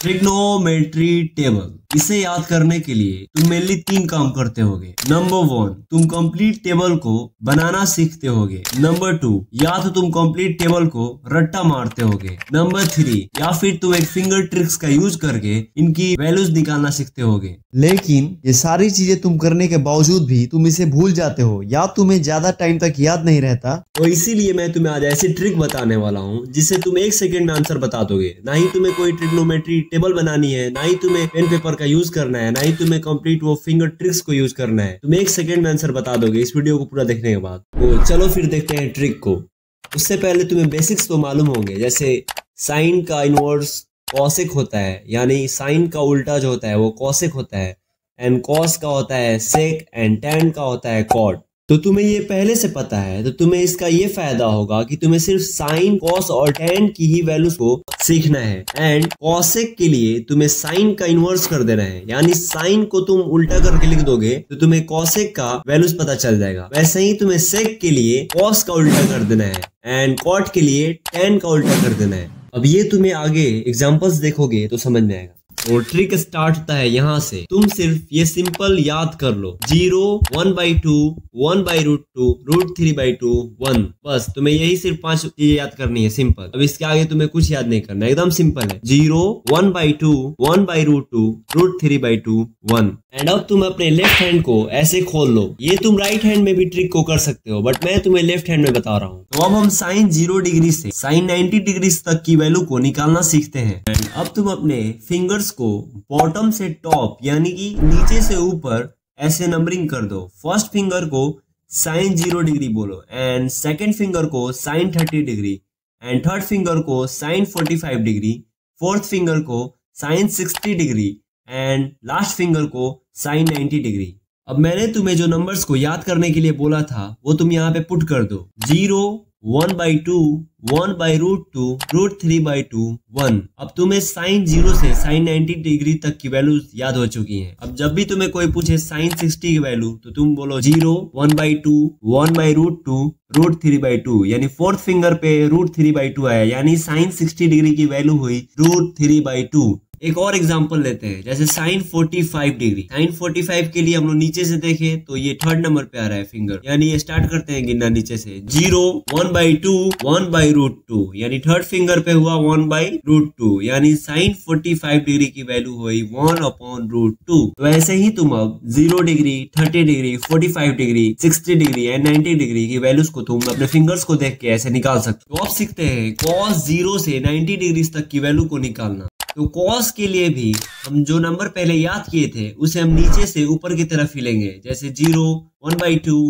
Trigonometry table. इसे याद करने के लिए तुम मेनली 3 काम करते होगे। नंबर 1, तुम कंप्लीट टेबल को बनाना सीखते होगे। नंबर 2, या तो तुम कंप्लीट टेबल को रट्टा मारते होगे। नंबर 3, या फिर तुम एक फिंगर ट्रिक्स का यूज करके इनकी वैल्यूज निकालना सीखते होगे। लेकिन ये सारी चीजें तुम करने के बावजूद भी तुम इसे भूल जाते हो या तुम्हें ज्यादा टाइम तक याद नहीं रहता। तो इसीलिए मैं तुम्हें आज ऐसी ट्रिक बताने वाला हूँ जिससे तुम 1 सेकंड में आंसर बता दोगे। ना ही तुम्हें कोई ट्रिग्नोमेट्री टेबल बनानी है, ना ही तुम्हें पेन पेपर का यूज करना है, ना ही तुम्हें कंप्लीट वो फिंगर ट्रिक्स को यूज करना है। तुम 1 सेकंड में आंसर बता दोगे इस वीडियो को पूरा देखने के बाद। तो चलो फिर देखते हैं ट्रिक को। उससे पहले तुम्हें बेसिक्स तो मालूम होंगे, जैसे साइन का इनवर्स कॉसेक होता है, यानी साइन का उल्टा जो होता है वो कॉसेक होता है, एंड कॉस का होता है सेक, एंड टैन का होता है कॉट। तो तुम्हें ये पहले से पता है, तो तुम्हें इसका ये फायदा होगा कि तुम्हें सिर्फ साइन, कॉस और टैन की ही वैल्यूज को सीखना है। एंड कॉसेक के लिए तुम्हें साइन का इन्वर्स कर देना है, यानी साइन को तुम उल्टा करके लिख दोगे तो तुम्हें कॉसेक का वैल्यूज पता चल जाएगा। वैसे ही तुम्हें सेक के लिए कॉस का उल्टा कर देना है, एंड कॉट के लिए टैन का उल्टा कर देना है। अब ये तुम्हें आगे एग्जाम्पल्स देखोगे तो समझ में आएगा। और ट्रिक स्टार्ट होता है यहाँ से। तुम सिर्फ ये सिंपल याद कर लो, 0, 1/2, 1/√2, √3/2, 1। बस तुम्हें यही सिर्फ 5 चीजें याद करनी है, सिंपल। अब इसके आगे तुम्हें कुछ याद नहीं करना, एकदम सिंपल है। 0, 1/2, 1/√2, √3/2, 1। एंड अब तुम अपने लेफ्ट हैंड को ऐसे खोल लो। ये तुम राइट हैंड में भी ट्रिक को कर सकते हो, बट मैं तुम्हें लेफ्ट हैंड में बता रहा हूँ। तो अब हम साइन 0 डिग्री से साइन 90 डिग्री तक की वैल्यू को निकालना सीखते हैं। एंड अब तुम अपने फिंगर्स को बॉटम से टॉप यानी कि नीचे से ऊपर ऐसे नंबरिंग कर दो। फर्स्ट फिंगर को साइन 0 डिग्री बोलो, एंड सेकंड फिंगर को sine 30 degree, and third finger को साइन 45 डिग्री, फोर्थ फिंगर को sine 60 degree, and last finger को साइन 90 डिग्री। अब मैंने तुम्हें जो नंबर्स को याद करने के लिए बोला था वो तुम यहाँ पे पुट कर दो। 0, 1/2, 1/√2, √3/2, 1। अब तुम्हें साइन 0 से साइन 90 डिग्री तक की वैल्यू याद हो चुकी हैं। अब जब भी तुम्हें कोई पूछे साइन 60 की वैल्यू तो तुम बोलो 0, 1/2, 1/√2, √3/2, यानी फोर्थ फिंगर पे √3/2 आया, यानी साइन 60 डिग्री की वैल्यू हुई √3/2। एक और एग्जांपल लेते हैं, जैसे साइन 45 डिग्री। साइन 45 के लिए हम लोग नीचे से देखें तो ये थर्ड नंबर पे आ रहा है फिंगर, यानी ये स्टार्ट करते हैं गिनना नीचे से। 0, 1/2, 1/√2, यानी थर्ड फिंगर पे हुआ 1/√2, यानी साइन 45 डिग्री की वैल्यू हुई 1/√2। तो ऐसे ही तुम अब 0 degree, 30 degree, 45 degree, 60 degree and 90 degree की वैल्यूज को तुम अपने फिंगर्स को देख के ऐसे निकाल सकते हो। अब सीखते हैं कॉस 0 से 90 डिग्री तक की वैल्यू को निकालना। तो कॉस के लिए भी हम जो नंबर पहले याद किए थे उसे हम नीचे से ऊपर की तरफ ही लेंगे, जैसे 0, 1/2,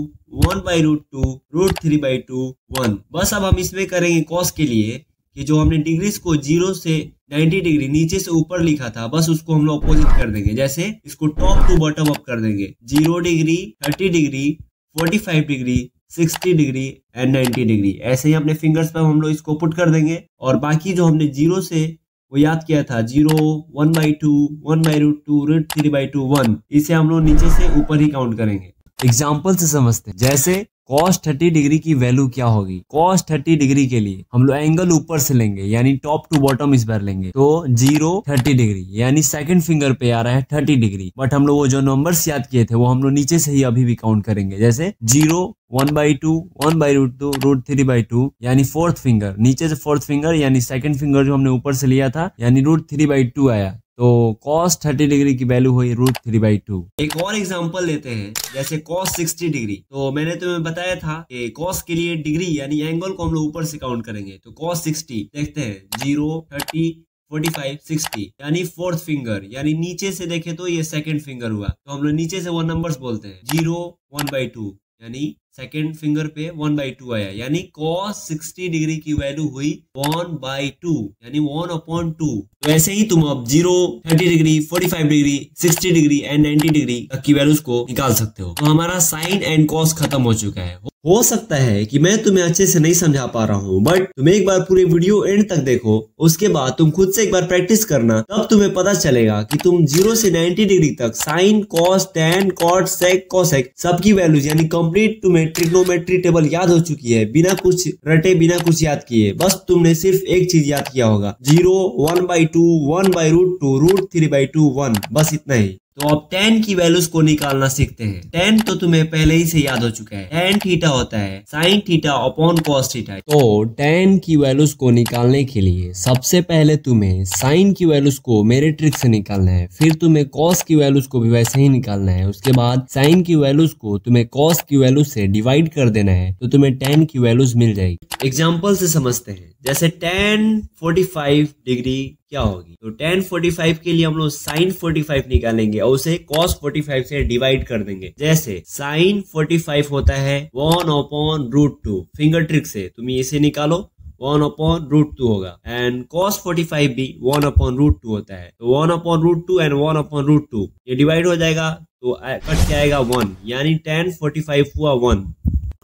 1/√2, √3/2, 1। बस अब हम इसमें करेंगे कॉस के लिए कि जो हमने डिग्रीज को 0 से 90 डिग्री नीचे से ऊपर लिखा था, बस उसको हम लोग अपोजिट कर देंगे। जैसे इसको टॉप टू बॉटम अप कर देंगे, 0 degree, 30 degree, 45 degree, 60 degree and 90 degree. ऐसे ही अपने फिंगर्स पर हम लोग इसको पुट कर देंगे। और बाकी जो हमने 0 से वो याद किया था, 0, 1/2, 1/√2, √3/2, 1, इसे हम लोग नीचे से ऊपर ही काउंट करेंगे। एग्जाम्पल से समझते हैं, जैसे cos 30 डिग्री की वैल्यू क्या होगी। cos 30 डिग्री के लिए हम लोग एंगल ऊपर से लेंगे, यानी टॉप टू बॉटम इस बार लेंगे। तो 0, 30 डिग्री, यानी सेकंड फिंगर पे आ रहा है 30 डिग्री, बट हम लोग वो जो नंबर्स याद किए थे वो हम लोग नीचे से ही अभी भी काउंट करेंगे। जैसे 0, 1/2, 1/√2, √3/2, यानी फोर्थ फिंगर, नीचे से फोर्थ फिंगर यानी सेकंड फिंगर जो हमने ऊपर से लिया था, यानी √3/2 आया। तो cos 30 डिग्री की वैल्यू हुई √3/2। एक और एग्जांपल लेते हैं, जैसे cos 60 डिग्री। तो मैंने तुम्हें बताया था कि cos के लिए डिग्री यानी एंगल को हम लोग ऊपर से काउंट करेंगे। तो cos 60 देखते हैं, 0, 30, 45, 60, यानी फोर्थ फिंगर, यानी नीचे से देखे तो ये सेकंड फिंगर हुआ। तो हम लोग नीचे से वो नंबर्स बोलते हैं। 0, 1/2, यानी सेकेंड फिंगर पे 1/2 आया, यानी cos 60 डिग्री की वैल्यू हुई 1/2, यानी 1/2। तो ऐसे ही तुम अब 0, 30 degree, 45 degree, 60 degree and 90 degree तक की वैल्यूज को निकाल सकते हो। तो हमारा साइन एंड कॉस खत्म हो चुका है। हो सकता है कि मैं तुम्हें अच्छे से नहीं समझा पा रहा हूँ, बट तुम एक बार पूरे वीडियो एंड तक देखो, उसके बाद तुम खुद से एक बार प्रैक्टिस करना, तब तुम्हें पता चलेगा कि तुम 0 से 90 डिग्री तक साइन, कॉस, टैन, कॉट, सेक, कोसेक सबकी वैल्यूज यानी कंप्लीट तुम्हें ट्रिग्नोमेट्री टेबल याद हो चुकी है, बिना कुछ रटे, बिना कुछ याद किए। बस तुमने सिर्फ एक चीज याद किया होगा, 0, 1/2, 1/√2, √3/2, 1, बस इतना ही। तो अब tan की वैल्यूज को निकालना सीखते हैं। tan तो तुम्हें पहले ही से याद हो चुका है, tan थीटा होता है sin theta upon cos theta. तो tan की वैल्यूज को निकालने के लिए सबसे पहले तुम्हें sin की वैल्यूज को मेरे ट्रिक से निकालना है, फिर तुम्हें cos की वैल्यूज को भी वैसे ही निकालना है, उसके बाद sin की वैल्यूज को तुम्हें cos की वैल्यूज से डिवाइड कर देना है, तो तुम्हें tan की वैल्यूज मिल जाएगी। एग्जाम्पल से समझते हैं, जैसे tan 45 डिग्री क्या होगी, तो tan 45 के लिए हम लोग sin 45 निकालेंगे और उसे cos 45 से डिवाइड कर देंगे। जैसे sin 45 होता है 1/√2, फिंगर ट्रिक से तुम इसे निकालो, 1/√2 होगा, एंड cos 45 भी 1/√2 होता है, तो 1/√2 एंड 1/√2 ये डिवाइड हो जाएगा, तो कट के आएगा 1, यानी tan 45 हुआ 1।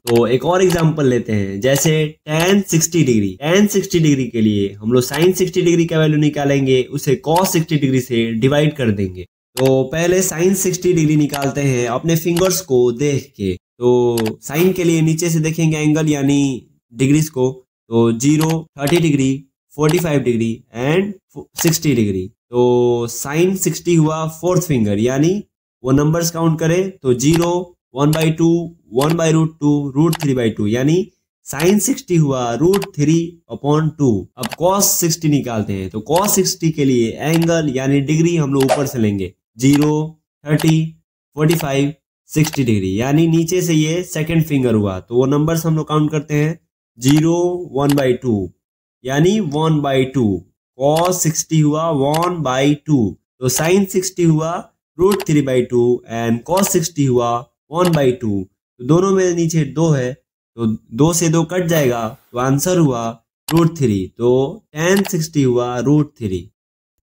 तो एक और एग्जांपल लेते हैं, जैसे tan 60 डिग्री। tan 60 डिग्री के लिए हम लोग sin 60 डिग्री का वैल्यू निकालेंगे, उसे cos 60 डिग्री से डिवाइड कर देंगे। तो पहले sin 60 डिग्री निकालते हैं अपने फिंगर्स को देख के। तो sin के लिए नीचे से देखेंगे एंगल यानी डिग्रीज को, तो 0, 30 डिग्री, 45 डिग्री एंड 60 डिग्री। तो sin 60 हुआ 4th फिंगर, यानी वो नंबर्स काउंट करें तो 0, 1/2, 1/√2, √3/2, यानी sin 60 हुआ √3/2। अब cos 60 निकालते हैं, तो cos 60 के लिए एंगल यानी डिग्री हम लोग ऊपर से लेंगे, 0, 30, 45, 60 डिग्री, यानी नीचे से ये सेकंड फिंगर हुआ, तो वो नंबर्स हम लोग काउंट करते हैं, 0, 1/2, यानी 1/2, cos 60 हुआ 1/2, तो sin 60 हुआ √3/2 एंड cos 60 हुआ 1/2। तो दोनों में नीचे 2 है, तो 2 से 2 कट जाएगा, तो आंसर हुआ √3। तो tan 60 हुआ √3।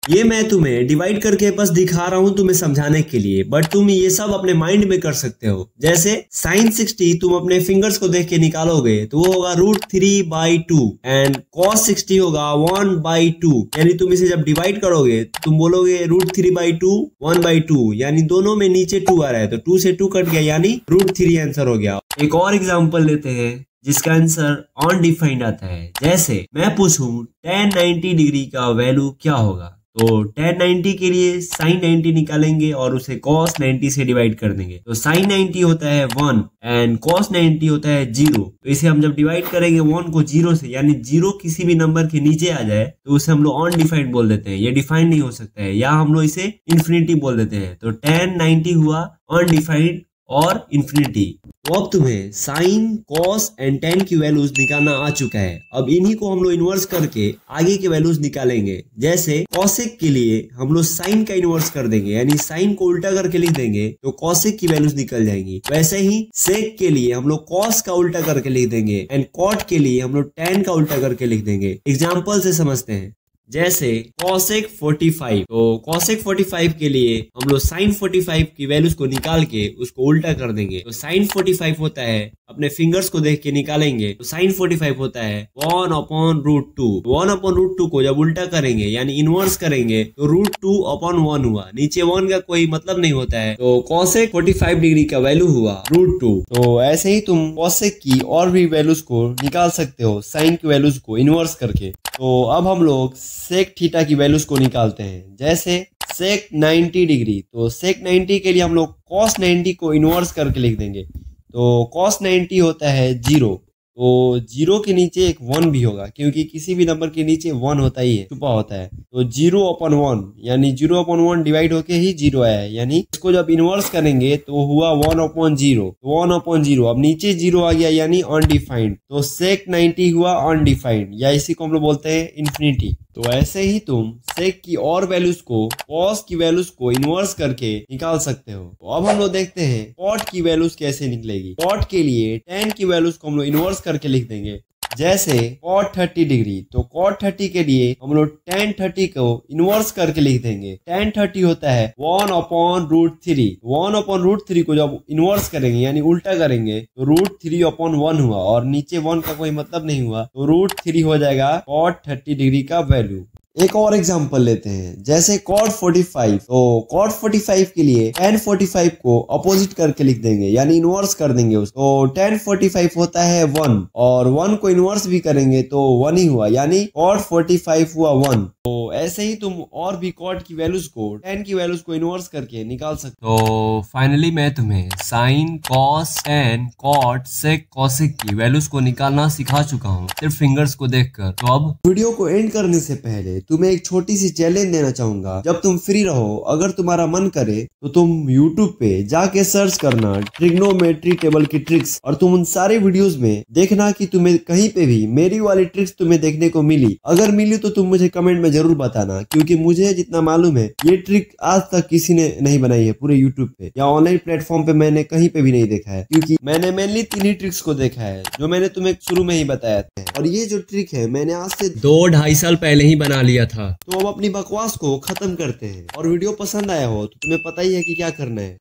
ये मैं तुम्हें डिवाइड करके बस दिखा रहा हूं तुम्हें समझाने के लिए, बट तुम ये सब अपने माइंड में कर सकते हो। जैसे sin 60 तुम अपने फिंगर्स को देख के निकालोगे तो वो होगा √3/2 एंड cos 60 होगा 1/2, यानी तुम इसे जब डिवाइड करोगे तुम बोलोगे √3/2 1/2, यानी दोनों में नीचे 2 आ रहा है, तो 2 से 2 कट गया, यानी √3 आंसर हो गया। एक और एग्जाम्पल लेते हैं जिसका आंसर अनडिफाइंड आता है। जैसे मैं पूछूं tan 90 डिग्री का वैल्यू क्या होगा, तो tan 90 के लिए sin 90 निकालेंगे और उसे cos 90 से डिवाइड कर देंगे। तो sin 90 होता है 1 एंड cos 90 होता है 0, तो इसे हम जब डिवाइड करेंगे 1 को 0 से, यानी 0 किसी भी नंबर के नीचे आ जाए तो उसे हम लोग अनडिफाइंड बोल देते हैं, ये डिफाइंड नहीं हो सकता है, या हम लोग इसे इन्फिनिटी बोल देते हैं। तो tan 90 हुआ अनडिफाइंड और इन्फिनिटी। तो अब तुम्हें साइन, कॉस एंड टेन की वैल्यूज निकालना आ चुका है। अब इन्हीं को हम लोग इन्वर्स करके आगे के वैल्यूज निकालेंगे। जैसे कॉसेक के लिए हम लोग साइन का इन्वर्स कर देंगे, यानी साइन को उल्टा करके लिख देंगे तो कॉसेक की वैल्यूज निकल जाएंगी। वैसे ही सेक के लिए हम लोग कॉस का उल्टा करके लिख देंगे एंड कॉट के लिए हम लोग टेन का उल्टा करके लिख देंगे। एग्जाम्पल से समझते हैं। जैसे cosec 45, तो cosec 45 के लिए हम लोग sin 45 की वैल्यूज को निकाल के उसको उल्टा कर देंगे। तो sin 45 होता है, अपने फिंगर्स को देख के निकालेंगे, तो sin 45 होता है 1/√2। 1/√2 को जब उल्टा करेंगे यानी इनवर्स करेंगे तो √2/1 हुआ। नीचे 1 का कोई मतलब नहीं होता है, तो cosec 45 डिग्री का वैल्यू हुआ √2। तो ऐसे ही तुम cosec की और भी वैल्यूज को निकाल सकते हो sin की वैल्यूज को इनवर्स करके। तो अब हम लोग सेक थीटा की वैल्यूज को निकालते हैं। जैसे सेक 90 डिग्री, तो सेक 90 के लिए हम लोग cos 90 को इनवर्स करके लिख देंगे। तो cos 90 होता है 0, तो 0 के नीचे एक 1 भी होगा, क्योंकि किसी भी नंबर के नीचे 1 होता ही है, छुपा होता है। तो 0/1 यानी 0/1 डिवाइड होके ही 0 आया है, यानी इसको जब इनवर्स करेंगे तो हुआ 1/0। 1/0 अब नीचे 0 आ गया यानी अनडिफाइंड, तो सेक 90 हुआ अनडिफाइंड, या इसी को हम लोग बोलते हैं इन्फिनिटी। तो ऐसे ही तुम सेक की और वैल्यूज को कॉस की वैल्यूज को इनवर्स करके निकाल सकते हो। तो अब हम लोग देखते हैं कॉट की वैल्यूज कैसे निकलेगी। कॉट के लिए टेन की वैल्यूज को हम लोग इनवर्स करके लिख देंगे। जैसे cot 30 डिग्री, तो cot 30 के लिए हम लोग tan 30 को इनवर्स करके लिख देंगे। tan 30 होता है 1/√3। 1/√3 को जब इनवर्स करेंगे यानी उल्टा करेंगे तो √3/1 हुआ, और नीचे 1 का कोई मतलब नहीं हुआ, तो √3 हो जाएगा cot 30 डिग्री का वैल्यू। एक और एग्जांपल लेते हैं, जैसे कॉट 45। तो कॉट 45 के लिए tan 45 को अपोजिट करके लिख देंगे, यानी इनवर्स कर देंगे उसको। तो tan 45 होता है 1 और 1 को इनवर्स भी करेंगे तो 1 ही हुआ, यानी कॉट 45 हुआ 1। तो ऐसे ही तुम और भी कॉट की वैल्यूज को, tan की वैल्यूज को इनवर्स करके निकाल सकते हो। तो फाइनली मैं तुम्हें साइन, कॉस, tan, कॉट, सेक, कॉसेक की वैल्यूज को निकालना सिखा चुका हूँ सिर्फ फिंगर्स को देखकर। तो अब वीडियो को एंड करने से पहले तुम्हें एक छोटी सी चैलेंज देना चाहूंगा। जब तुम फ्री रहो, अगर तुम्हारा मन करे तो तुम YouTube पे जाके सर्च करना ट्रिग्नोमेट्री टेबल की ट्रिक्स, और तुम उन सारे वीडियोस में देखना कि तुम्हें कहीं पे भी मेरी वाली ट्रिक्स तुम्हें देखने को मिली। अगर मिली तो तुम मुझे कमेंट में जरूर बताना, क्योंकि मुझे जितना मालूम है ये ट्रिक आज तक किसी ने नहीं बनाई है पूरे YouTube पे या ऑनलाइन प्लेटफॉर्म पे, मैंने कहीं पे भी नहीं देखा है। क्योंकि मैंने मेनली 3 ही ट्रिक्स को देखा है जो मैंने तुम्हें शुरू में ही बताया था, और ये जो ट्रिक है मैंने आज से 2-2.5 साल पहले ही बना लिया था। तो अब अपनी बकवास को खत्म करते हैं, और वीडियो पसंद आया हो तो तुम्हें पता ही है कि क्या करना है।